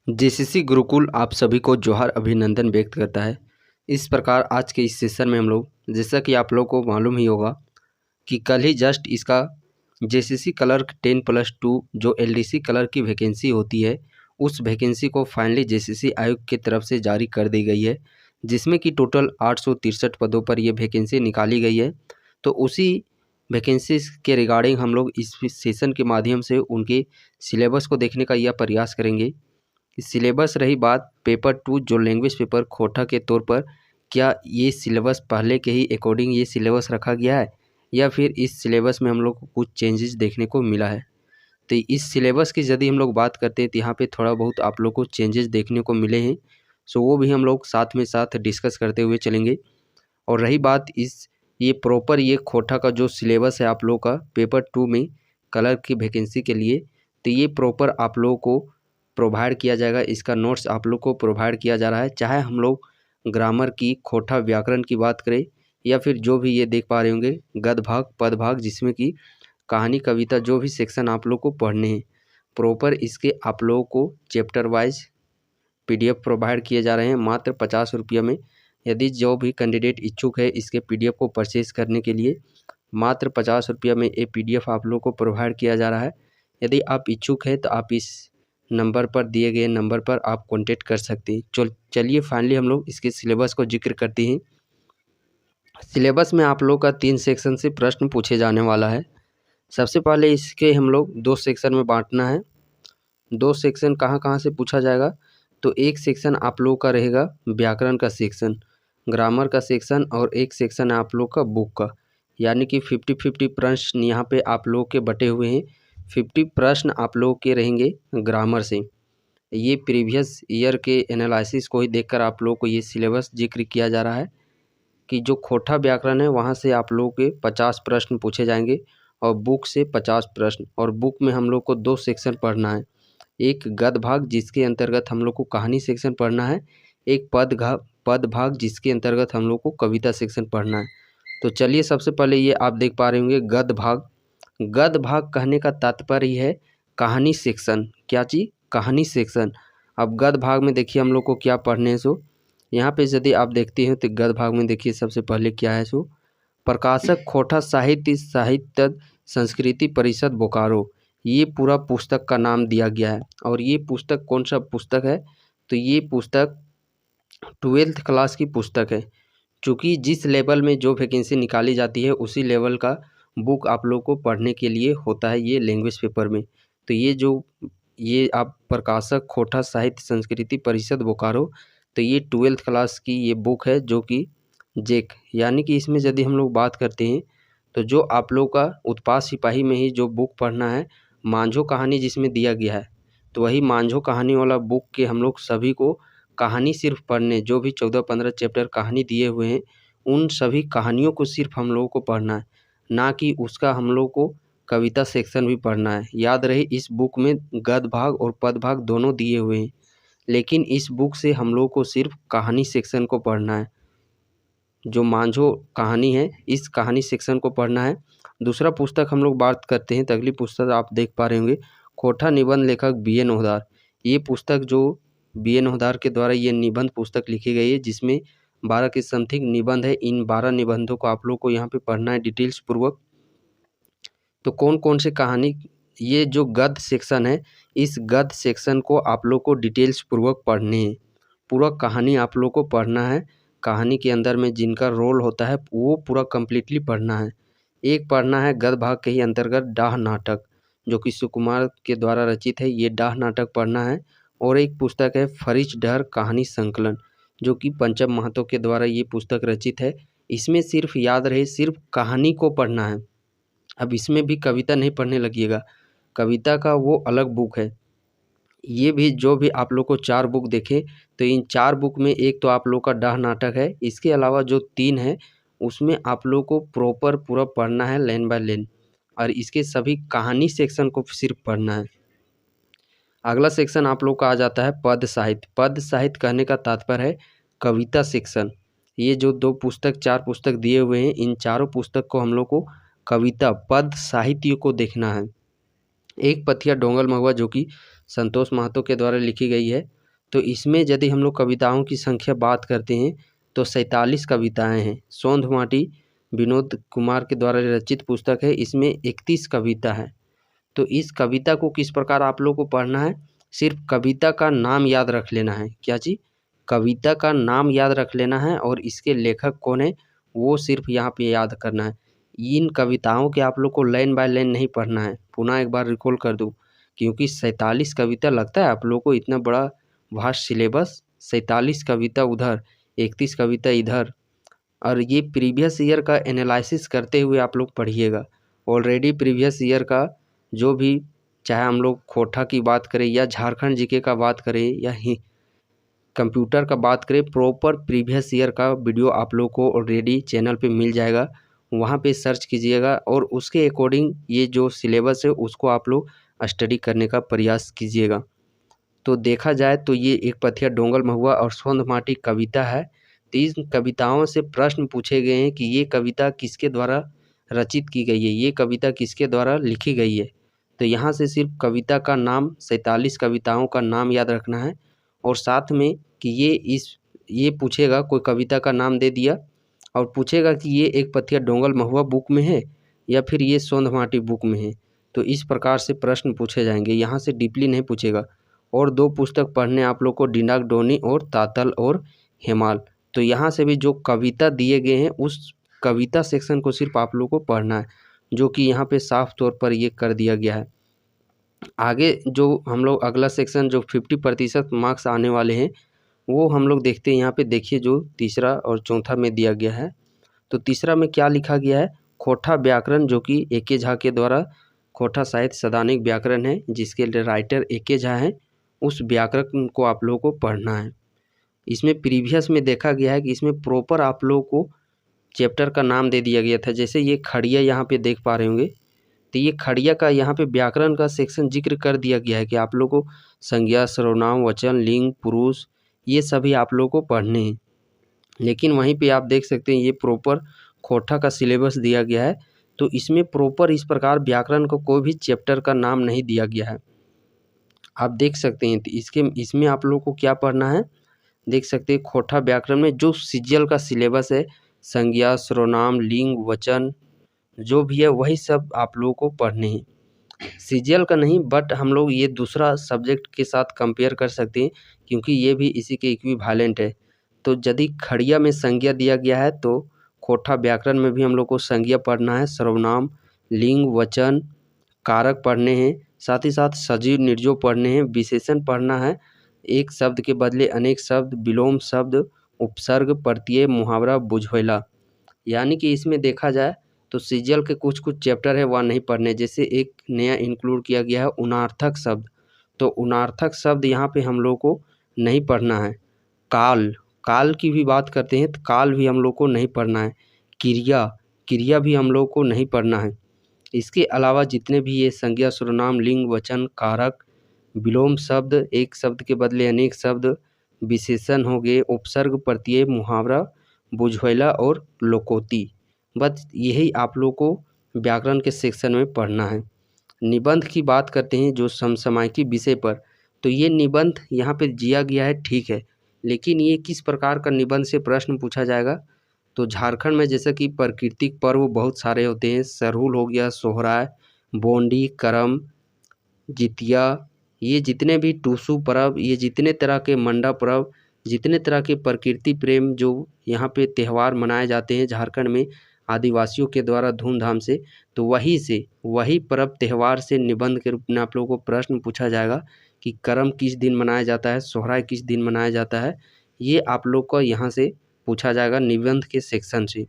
JCC Gurukul आप सभी को जोहार अभिनंदन व्यक्त करता है। इस प्रकार आज के इस सेशन में हम लोग, जैसा कि आप लोग को मालूम ही होगा कि कल ही जस्ट इसका जेसीसी क्लर्क 10+2 जो एलडीसी क्लर्क की वैकेंसी होती है, उस वैकेंसी को फाइनली जेसीसी आयोग की तरफ से जारी कर दी गई है, जिसमें कि टोटल 863 पदों पर यह वैकेंसी निकाली गई है। तो उसी वैकेंसी के रिगार्डिंग हम लोग इस सेशन के माध्यम से उनके सिलेबस को देखने का यह प्रयास करेंगे। सिलेबस रही बात पेपर 2 जो लैंग्वेज पेपर खोटा के तौर पर, क्या ये सिलेबस पहले के ही अकॉर्डिंग ये सिलेबस रखा गया है या फिर इस सिलेबस में हम लोग को कुछ चेंजेस देखने को मिला है। तो इस सिलेबस की यदि हम लोग बात करते हैं तो यहाँ पे थोड़ा बहुत आप लोग को चेंजेस देखने को मिले हैं, सो वो भी हम लोग साथ में साथ डिस्कस करते हुए चलेंगे। और रही बात ये प्रॉपर ये खोटा का जो सिलेबस है आप लोग का पेपर 2 में क्लर्क की वैकेंसी के लिए, तो ये प्रॉपर आप लोगों को प्रोवाइड किया जाएगा। इसका नोट्स आप लोग को प्रोवाइड किया जा रहा है, चाहे हम लोग ग्रामर की खोटा व्याकरण की बात करें या फिर जो भी ये देख पा रहे होंगे गद्य भाग पद भाग, जिसमें कि कहानी कविता जो भी सेक्शन आप लोग को पढ़ने हैं, प्रॉपर इसके आप लोगों को चैप्टर वाइज पीडीएफ प्रोवाइड किए जा रहे हैं मात्र 50 रुपये में। यदि जो भी कैंडिडेट इच्छुक है इसके पीडीएफ को परचेज करने के लिए मात्र 50 रुपये में ये पीडीएफ आप लोग को प्रोवाइड किया जा रहा है। यदि आप इच्छुक हैं तो आप इस नंबर पर, दिए गए नंबर पर आप कांटेक्ट कर सकते हैं। चलिए फाइनली हम लोग इसके सिलेबस को जिक्र करते हैं। सिलेबस में आप लोग का 3 सेक्शन से प्रश्न पूछे जाने वाला है। सबसे पहले इसके हम लोग 2 सेक्शन में बांटना है। 2 सेक्शन कहाँ कहाँ से पूछा जाएगा, तो एक सेक्शन आप लोग का रहेगा व्याकरण का सेक्शन, ग्रामर का सेक्शन, और एक सेक्शन है आप लोग का बुक का, यानी कि 50-50 प्रश्न यहाँ पे आप लोग के बटे हुए हैं। 50 प्रश्न आप लोग के रहेंगे ग्रामर से। ये प्रीवियस ईयर के एनालिसिस को ही देखकर आप लोग को ये सिलेबस जिक्र किया जा रहा है कि जो खोटा व्याकरण है वहाँ से आप लोग के 50 प्रश्न पूछे जाएंगे और बुक से 50 प्रश्न। और बुक में हम लोग को 2 सेक्शन पढ़ना है, एक गद्य भाग जिसके अंतर्गत हम लोग को कहानी सेक्शन पढ़ना है, एक पद भाग जिसके अंतर्गत हम लोग को कविता सेक्शन पढ़ना है। तो चलिए सबसे पहले ये आप देख पा रहे होंगे गद्य भाग। गद्य भाग कहने का तात्पर्य है कहानी सेक्शन। क्या चीज़? कहानी सेक्शन। अब गद्य भाग में देखिए हम लोग को क्या पढ़ने हैं। सो यहाँ पे यदि आप देखते हैं तो गद्य भाग में देखिए सबसे पहले क्या है। सो प्रकाशक खोटा साहित्य संस्कृति परिषद बोकारो, ये पूरा पुस्तक का नाम दिया गया है। और ये पुस्तक कौन सा पुस्तक है, तो ये पुस्तक 12th क्लास की पुस्तक है। चूँकि जिस लेवल में जो वैकेंसी निकाली जाती है उसी लेवल का बुक आप लोग को पढ़ने के लिए होता है ये लैंग्वेज पेपर में। तो ये आप प्रकाशक खोटा साहित्य संस्कृति परिषद बोकारो, तो ये 12th क्लास की ये बुक है जो कि जेक, यानी कि इसमें यदि हम लोग बात करते हैं तो जो आप लोग का उत्पाद सिपाही में ही जो बुक पढ़ना है मांझो कहानी जिसमें दिया गया है, तो वही मांझो कहानी वाला बुक के हम लोग सभी को कहानी सिर्फ पढ़ने, जो भी 14-15 चैप्टर कहानी दिए हुए हैं उन सभी कहानियों को सिर्फ हम लोगों को पढ़ना है, ना कि उसका हम लोग को कविता सेक्शन भी पढ़ना है। याद रहे इस बुक में गद्य भाग और पद भाग दोनों दिए हुए हैं, लेकिन इस बुक से हम लोग को सिर्फ कहानी सेक्शन को पढ़ना है। जो मांझो कहानी है इस कहानी सेक्शन को पढ़ना है। दूसरा पुस्तक हम लोग बात करते हैं तो अगली पुस्तक आप देख पा रहे होंगे खोटा निबंध लेखक बी.ए. नौहदार। ये पुस्तक जो बी.ए. नौहदार के द्वारा ये निबंध पुस्तक लिखी गई है, जिसमें 12 के समथिंग निबंध है। इन 12 निबंधों को आप लोग को यहाँ पे पढ़ना है डिटेल्स पूर्वक। तो कौन कौन से कहानी, ये जो गद्य सेक्शन है इस गद्य सेक्शन को आप लोग को डिटेल्स पूर्वक पढ़ने हैं। पूरा कहानी आप लोग को पढ़ना है, कहानी के अंदर में जिनका रोल होता है वो पूरा कम्प्लीटली पढ़ना है। एक पढ़ना है गद्य भाग के ही अंतर्गत डाह नाटक, जो कि सुकुमार के द्वारा रचित है, ये डाह नाटक पढ़ना है। और एक पुस्तक है फरिच डहर कहानी संकलन, जो कि पंचम महतो के द्वारा ये पुस्तक रचित है। इसमें सिर्फ याद रहे सिर्फ कहानी को पढ़ना है। अब इसमें भी कविता नहीं पढ़ने लगिएगा, कविता का वो अलग बुक है। ये भी जो भी आप लोग को 4 बुक देखें तो इन 4 बुक में एक तो आप लोग का डाह नाटक है, इसके अलावा जो 3 है उसमें आप लोग को प्रॉपर पूरा पढ़ना है लाइन बाय लाइन, और इसके सभी कहानी सेक्शन को सिर्फ पढ़ना है। अगला सेक्शन आप लोग का आ जाता है पद साहित्य। पद साहित्य कहने का तात्पर्य है कविता सेक्शन। ये जो 4 पुस्तक दिए हुए हैं इन चारों पुस्तक को हम लोग को कविता पद साहित्य को देखना है। एक पथिया डोंगल महुआ जो कि संतोष महतो के द्वारा लिखी गई है। तो इसमें यदि हम लोग कविताओं की संख्या बात करते हैं तो 47 कविताएं हैं। सोंध माटी विनोद कुमार के द्वारा रचित पुस्तक है, इसमें 31 कविता है। तो इस कविता को किस प्रकार आप लोग को पढ़ना है, सिर्फ कविता का नाम याद रख लेना है। क्या चीज़? कविता का नाम याद रख लेना है और इसके लेखक कौन है वो सिर्फ यहाँ पे याद करना है। इन कविताओं के आप लोग को लाइन बाय लाइन नहीं पढ़ना है। पुनः एक बार रिकॉल कर दूँ, क्योंकि 47 कविता लगता है आप लोग को इतना बड़ा वास्ट सिलेबस, 47 कविता उधर, 31 कविता इधर, और ये प्रीवियस ईयर का एनालिसिस करते हुए आप लोग पढ़िएगा। ऑलरेडी प्रीवियस ईयर का जो भी, चाहे हम लोग खोटा की बात करें या झारखंड जीके का बात करें या कंप्यूटर का बात करें, प्रॉपर प्रीवियस ईयर का वीडियो आप लोग को ऑलरेडी चैनल पे मिल जाएगा। वहाँ पे सर्च कीजिएगा और उसके अकॉर्डिंग ये जो सिलेबस है उसको आप लोग स्टडी करने का प्रयास कीजिएगा। तो देखा जाए तो ये एक पथिया डोंगल महुआ और सोंध माटी कविता है। तो इन कविताओं से प्रश्न पूछे गए हैं कि ये कविता किसके द्वारा रचित की गई है, ये कविता किसके द्वारा लिखी गई है। तो यहाँ से सिर्फ कविता का नाम, 47 कविताओं का नाम याद रखना है और साथ में कि ये पूछेगा, कोई कविता का नाम दे दिया और पूछेगा कि ये एक पथिया डोंगल महुआ बुक में है या फिर ये सोंध माटी बुक में है। तो इस प्रकार से प्रश्न पूछे जाएंगे, यहाँ से डीपली नहीं पूछेगा। और 2 पुस्तक पढ़ने आप लोग को, डिंडाक डोनी और तातल और हेमाल। तो यहाँ से भी जो कविता दिए गए हैं उस कविता सेक्शन को सिर्फ आप लोग को पढ़ना है, जो कि यहाँ पे साफ तौर पर ये कर दिया गया है। आगे जो हम लोग अगला सेक्शन जो 50% मार्क्स आने वाले हैं वो हम लोग देखते हैं। यहाँ पे देखिए जो तीसरा और चौथा में दिया गया है। तो तीसरा में क्या लिखा गया है, खोटा व्याकरण, जो कि ए.के. झा के द्वारा खोटा साहित्य सदानिक व्याकरण है जिसके राइटर ए.के. झा हैं, उस व्याकरण को आप लोगों को पढ़ना है। इसमें प्रीवियस में देखा गया है कि इसमें प्रॉपर आप लोगों को चैप्टर का नाम दे दिया गया था। जैसे ये खड़िया यहाँ पे देख पा रहे होंगे, तो ये खड़िया का यहाँ पे व्याकरण का सेक्शन जिक्र कर दिया गया है कि आप लोगों को संज्ञा, सर्वनाम, वचन, लिंग, पुरुष, ये सभी आप लोगों को पढ़ने हैं। लेकिन वहीं पे आप देख सकते हैं ये प्रॉपर खोटा का सिलेबस दिया गया है, तो इसमें प्रॉपर इस प्रकार व्याकरण को कोई भी चैप्टर का नाम नहीं दिया गया है। आप देख सकते हैं। तो इसमें आप लोगों को क्या पढ़ना है, देख सकते हैं खोटा व्याकरण में जो सीजीएल का सिलेबस है, संज्ञा, सर्वनाम, लिंग, वचन जो भी है वही सब आप लोगों को पढ़ने हैं। सीजीएल का नहीं, बट हम लोग ये दूसरा सब्जेक्ट के साथ कंपेयर कर सकते हैं क्योंकि ये भी इसी के इक्विवेलेंट है। तो यदि खड़िया में संज्ञा दिया गया है तो खोटा व्याकरण में भी हम लोग को संज्ञा पढ़ना है, सर्वनाम, लिंग, वचन, कारक पढ़ने हैं, साथ ही साथ सजीव निर्जीव पढ़ने हैं, विशेषण पढ़ना है, एक शब्द के बदले अनेक शब्द, विलोम शब्द, उपसर्ग, प्रत्यय, मुहावरा, बुझवैला। यानी कि इसमें देखा जाए तो सीजीएल के कुछ चैप्टर है वह नहीं पढ़ने। जैसे एक नया इंक्लूड किया गया है उनार्थक शब्द, तो उनार्थक शब्द यहाँ पे हम लोग को नहीं पढ़ना है। काल की भी बात करते हैं तो काल भी हम लोग को नहीं पढ़ना है। क्रिया भी हम लोग को नहीं पढ़ना है। इसके अलावा जितने भी ये संज्ञा, सर्वनाम, लिंग, वचन, कारक, विलोम शब्द, एक शब्द के बदले अनेक शब्द, विशेषण हो गए, उपसर्ग, प्रत्यय, मुहावरा, बुझवैला और लोकोक्ति, बस यही आप लोग को व्याकरण के सेक्शन में पढ़ना है। निबंध की बात करते हैं जो समसामयिकी विषय पर, तो ये निबंध यहाँ पे दिया गया है, ठीक है, लेकिन ये किस प्रकार का निबंध से प्रश्न पूछा जाएगा। तो झारखंड में जैसे कि प्राकृतिक पर्व बहुत सारे होते हैं, सरहुल हो गया, सोहराय, बोंडी, करम, जितिया, ये जितने भी टूसू पर्व, ये जितने तरह के मंडा पर्व, जितने तरह के प्रकृति प्रेम जो यहाँ पे त्यौहार मनाए जाते हैं झारखंड में आदिवासियों के द्वारा धूमधाम से, तो वही पर्व त्यौहार से निबंध के रूप में आप लोगों को प्रश्न पूछा जाएगा कि करम किस दिन मनाया जाता है, सोहराय किस दिन मनाया जाता है। ये आप लोग को यहाँ से पूछा जाएगा निबंध के सेक्शन से।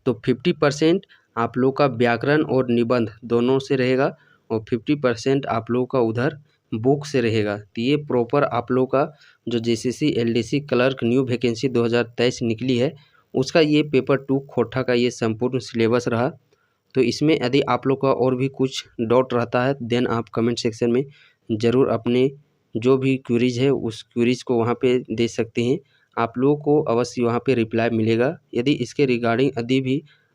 तो 50% आप लोग का व्याकरण और निबंध दोनों से रहेगा और 50% आप लोग का उधर बुक से रहेगा। तो ये प्रॉपर आप लोग का जो JCC LDC clerk new vacancy 2023 निकली है उसका ये पेपर 2 खोटा का ये संपूर्ण सिलेबस रहा। तो इसमें यदि आप लोग का और भी कुछ डाउट रहता है देन आप कमेंट सेक्शन में ज़रूर अपने जो भी क्वेरीज है उस क्वेरीज को वहाँ पे दे सकते हैं। आप लोगों को अवश्य वहाँ पे रिप्लाई मिलेगा। यदि इसके रिगार्डिंग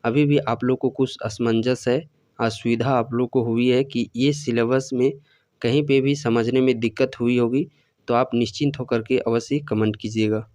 अभी भी आप लोग को कुछ असमंजस है, असुविधा आप लोग को हुई है कि ये सिलेबस में कहीं पे भी समझने में दिक्कत हुई होगी तो आप निश्चिंत होकर के अवश्य कमेंट कीजिएगा।